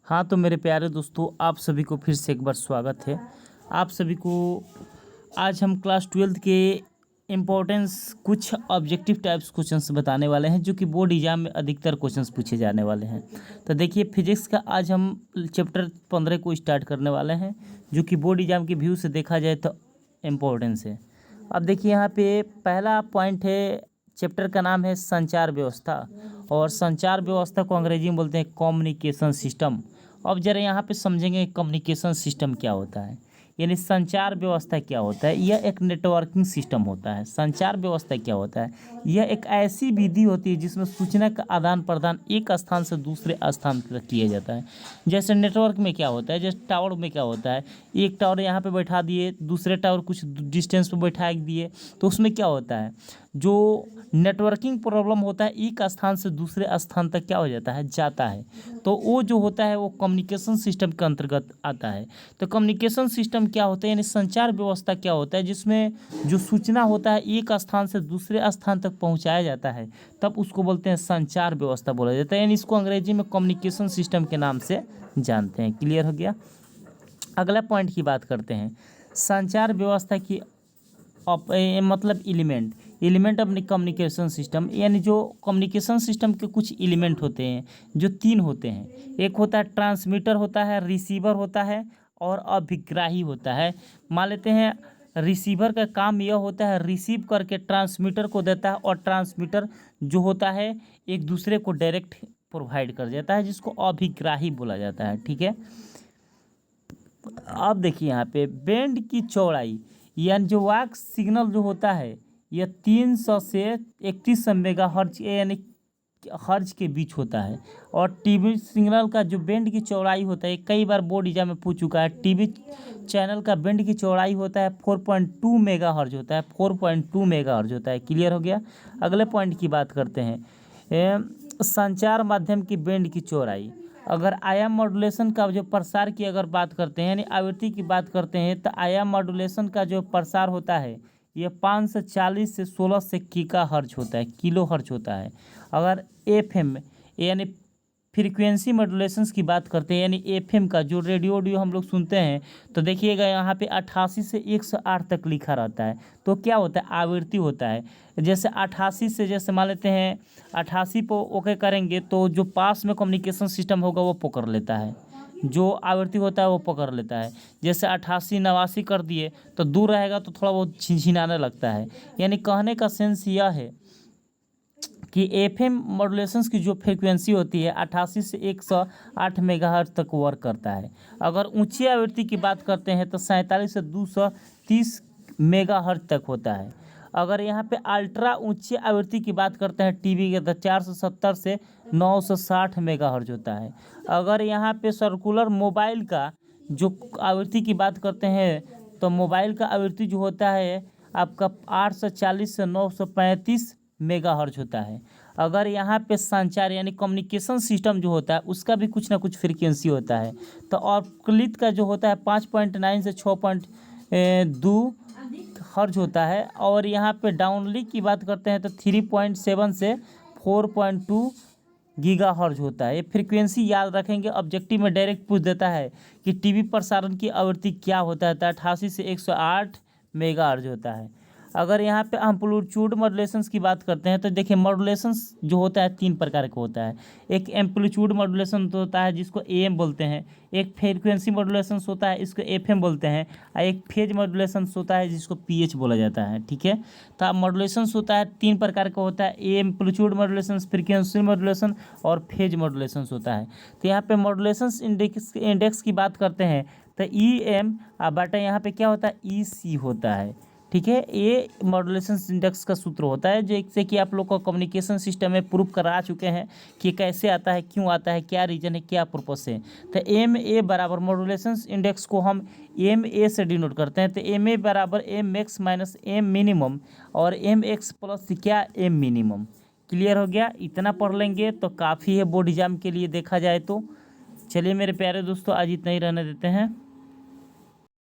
हाँ, तो मेरे प्यारे दोस्तों, आप सभी को फिर से एक बार स्वागत है। आप सभी को आज हम क्लास 12th के इम्पोर्टेंस कुछ ऑब्जेक्टिव टाइप्स क्वेश्चंस बताने वाले हैं, जो कि बोर्ड एग्जाम में अधिकतर क्वेश्चंस पूछे जाने वाले हैं। तो देखिए, फिजिक्स का आज हम चैप्टर 15 को स्टार्ट करने वाले हैं, जो कि बोर्ड एग्जाम के व्यू से देखा जाए तो इम्पोर्टेंस है। अब देखिए, यहाँ पे पहला पॉइंट है, चैप्टर का नाम है संचार व्यवस्था, और संचार व्यवस्था को अंग्रेजी में बोलते हैं कम्युनिकेशन सिस्टम। अब जरा यहाँ पे समझेंगे कम्युनिकेशन सिस्टम क्या होता है, यानी संचार व्यवस्था क्या होता है। यह एक नेटवर्किंग सिस्टम होता है। संचार व्यवस्था क्या होता है, यह एक ऐसी विधि होती है जिसमें सूचना का आदान प्रदान एक स्थान से दूसरे स्थान तक किया जाता है। जैसे नेटवर्क में क्या होता है, जैसे टावर में क्या होता है, एक टावर यहाँ पे बैठा दिए, दूसरे टावर कुछ डिस्टेंस पे बैठा दिए, तो उसमें क्या होता है, जो नेटवर्किंग प्रॉब्लम होता है एक स्थान से दूसरे स्थान तक क्या हो जाता है, जाता है। तो वो जो होता है वो कम्युनिकेशन सिस्टम के अंतर्गत आता है। तो कम्युनिकेशन सिस्टम क्या होता है, यानी संचार व्यवस्था क्या होता है, जिसमें जो सूचना होता है एक स्थान से दूसरे स्थान तक पहुंचाया जाता है, तब उसको बोलते हैं संचार व्यवस्था बोला जाता है। यानी इसको अंग्रेजी में कम्युनिकेशन सिस्टम के नाम से जानते हैं। क्लियर हो गया। अगला पॉइंट की बात करते हैं, संचार व्यवस्था की मतलब एलिमेंट ऑफ कम्युनिकेशन सिस्टम, यानी जो कम्युनिकेशन सिस्टम के कुछ एलिमेंट होते हैं, जो 3 होते हैं। एक होता है ट्रांसमीटर होता है, रिसीवर होता है, और अभिग्राही होता है। मान लेते हैं रिसीवर का काम यह होता है, रिसीव करके ट्रांसमीटर को देता है, और ट्रांसमीटर जो होता है एक दूसरे को डायरेक्ट प्रोवाइड कर देता है, जिसको अभिग्राही बोला जाता है। ठीक है। अब देखिए यहाँ पे बैंड की चौड़ाई, यानी जो वाक सिग्नल जो होता है, यह 300 से 3100 मेगाहर्ट्ज यानी हर्ट्ज के बीच होता है। और टीवी सिग्नल का जो बैंड की चौड़ाई होता है, कई बार बोर्ड एग्जाम में पूछ चुका है, टीवी चैनल का बैंड की चौड़ाई होता है 4.2 मेगाहर्ट्ज होता है, 4.2 मेगाहर्ट्ज होता है। क्लियर हो गया। अगले पॉइंट की बात करते हैं, संचार माध्यम की बैंड की चौड़ाई। अगर आयाम मॉड्यूलेशन का जो प्रसार की अगर बात करते हैं, यानी आवृत्ति की बात करते हैं, तो आयाम मॉड्यूलेशन का जो प्रसार होता है यह 540 से 16 गीगा हर्ट्ज होता है, किलो हर्ट्ज होता है। अगर एफएम यानी फ्रीक्वेंसी मॉड्यूलेशंस की बात करते हैं, यानी एफएम का जो रेडियो हम लोग सुनते हैं, तो देखिएगा यहाँ पे 88 से 108 तक लिखा रहता है। तो क्या होता है, आवृत्ति होता है। जैसे 88 से, जैसे मान लेते हैं 88 पर ओके करेंगे, तो जो पास में कम्युनिकेशन सिस्टम होगा वो पकड़ लेता है, जो आवृत्ति होता है वो पकड़ लेता है। जैसे 88 89 कर दिए तो दूर रहेगा तो थोड़ा बहुत झिनझिनाने लगता है। यानी कहने का सेंस यह है कि एफएम मॉड्यूलेशंस की जो फ्रीक्वेंसी होती है 88 से 108 मेगाहर्ट्ज तक वर्क करता है। अगर ऊंची आवृत्ति की बात करते हैं तो 47 से 230 मेगाहर्ट्ज तक होता है। अगर यहाँ पे अल्ट्रा ऊंची आवृत्ति की बात करते हैं टीवी के, तो 470 से 960 मेगाहर्ट्ज होता है। अगर यहाँ पे सर्कुलर मोबाइल का जो आवृत्ति की बात करते हैं, तो मोबाइल का आवृत्ति जो होता है आपका 840 से 935 मेगाहर्ट्ज होता है। अगर यहाँ पे संचार यानी कम्युनिकेशन सिस्टम जो होता है उसका भी कुछ ना कुछ फ्रीक्वेंसी होता है। तो ऑर्कुलित का जो होता है 5.9 से 6.2 हर्ट्ज होता है। और यहाँ पे डाउनलिंक की बात करते हैं तो 3.7 से 4.2 गीगा हर्ट्ज होता है। ये फ्रीक्वेंसी याद रखेंगे, ऑब्जेक्टिव में डायरेक्ट पूछ देता है कि टीवी प्रसारण की आवृत्ति क्या होता है, तो 88 से 108 मेगाहर्ट्ज होता है। अगर यहाँ पे एम्पलीट्यूड मॉड्यूलेशंस की बात करते हैं, तो देखिए मॉड्यूलेशंस जो होता है 3 प्रकार का होता है। एक एम्पलीट्यूड मॉड्यूलेशन तो होता है जिसको एएम बोलते हैं, एक फ्रीक्वेंसी मॉड्यूलेशंस होता है इसको एफएम बोलते हैं, और एक फेज मॉड्यूलेशंस होता है जिसको पीएच बोला जाता है। ठीक है। तो अब मॉड्यूलेशंस होता है 3 प्रकार का होता है, एम्पलीट्यूड मॉड्यूलेशंस, फ्रीक्वेंसी मॉड्यूलेशन और फेज मॉड्यूलेशंस होता है। तो यहाँ पे मॉड्यूलेशंस इंडेक्स की बात करते हैं तो EM बटा यहाँ पे क्या होता है, EC होता है। ठीक है। ये मॉड्यूलेशन इंडेक्स का सूत्र होता है, जैसे कि आप लोग को कम्युनिकेशन सिस्टम में प्रूव करा चुके हैं कि कैसे आता है, क्यों आता है, क्या रीजन है, क्या पर्पस है। तो MA बराबर मॉड्यूलेशन इंडेक्स को हम MA से डिनोट करते हैं। तो MA बराबर MX माइनस M मिनिमम, और MX प्लस क्या, M मिनिमम। क्लियर हो गया। इतना पढ़ लेंगे तो काफ़ी है बोर्ड एग्जाम के लिए देखा जाए तो। चलिए मेरे प्यारे दोस्तों, आज इतना ही रहने देते हैं।